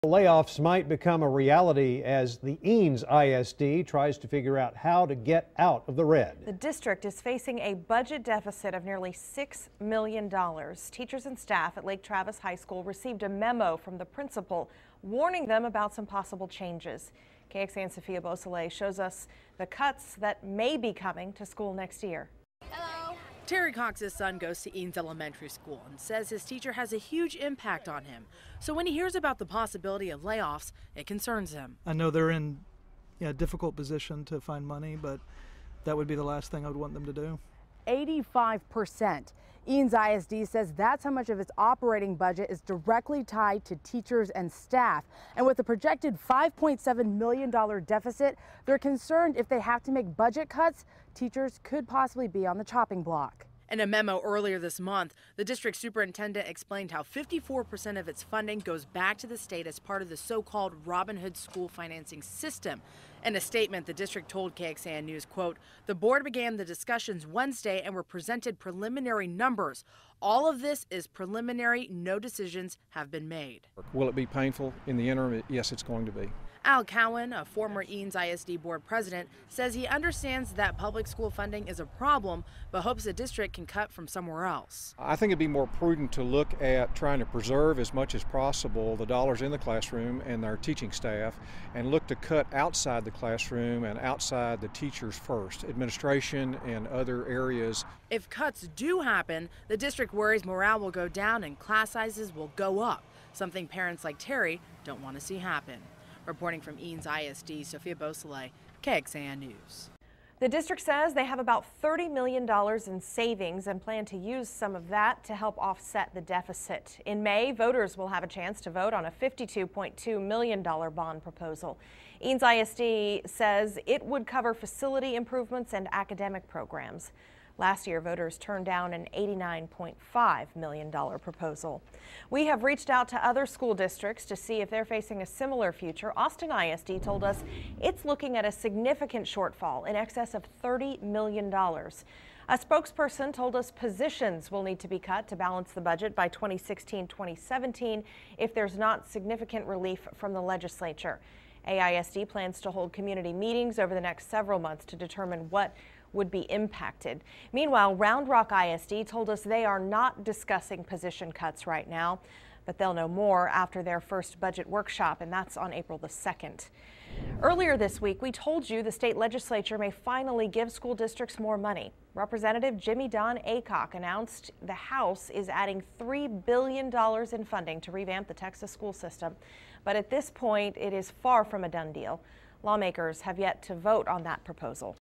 Layoffs might become a reality as the Eanes ISD tries to figure out how to get out of the red. The district is facing a budget deficit of nearly $6 million. Teachers and staff at Lake Travis High School received a memo from the principal warning them about some possible changes. KXAN Sophia Beausoleil shows us the cuts that may be coming to school next year. Terry Cox's son goes to Eanes Elementary School and says his teacher has a huge impact on him. So when he hears about the possibility of layoffs, it concerns him. I know they're in a difficult position to find money, but that would be the last thing I would want them to do. 85%. Eanes ISD says that's how much of its operating budget is directly tied to teachers and staff. And with a projected $5.7 million deficit, they're concerned if they have to make budget cuts, teachers could possibly be on the chopping block. In a memo earlier this month, the district superintendent explained how 54% of its funding goes back to the state as part of the so-called Robin Hood school financing system. In a statement, the district told KXAN News, quote, "The board began the discussions Wednesday and were presented preliminary numbers. All of this is preliminary. No decisions have been made." Will it be painful in the interim? Yes, it's going to be. Al Cowan, a former Eanes ISD board president, says he understands that public school funding is a problem, but hopes the district can cut from somewhere else. I think it'd be more prudent to look at trying to preserve as much as possible the dollars in the classroom and our teaching staff, and look to cut outside the classroom and outside the teachers first, administration and other areas. If cuts do happen, the district worries morale will go down and class sizes will go up, something parents like Terry don't want to see happen. Reporting from Eanes ISD, Sophia Beausoleil, KXAN News. The district says they have about $30 million in savings and plan to use some of that to help offset the deficit. In May, voters will have a chance to vote on a $52.2 million bond proposal. Eanes ISD says it would cover facility improvements and academic programs. Last year, voters turned down an $89.5 million proposal. We have reached out to other school districts to see if they're facing a similar future. Austin ISD told us it's looking at a significant shortfall in excess of $30 million. A spokesperson told us positions will need to be cut to balance the budget by 2016-2017 if there's not significant relief from the legislature. AISD plans to hold community meetings over the next several months to determine what would be impacted. Meanwhile, Round Rock ISD told us they are not discussing position cuts right now, but they'll know more after their first budget workshop, and that's on April the 2nd. Earlier this week, we told you the state legislature may finally give school districts more money. Representative Jimmy Don Aycock announced the House is adding $3 billion in funding to revamp the Texas school system. But at this point, it is far from a done deal. Lawmakers have yet to vote on that proposal.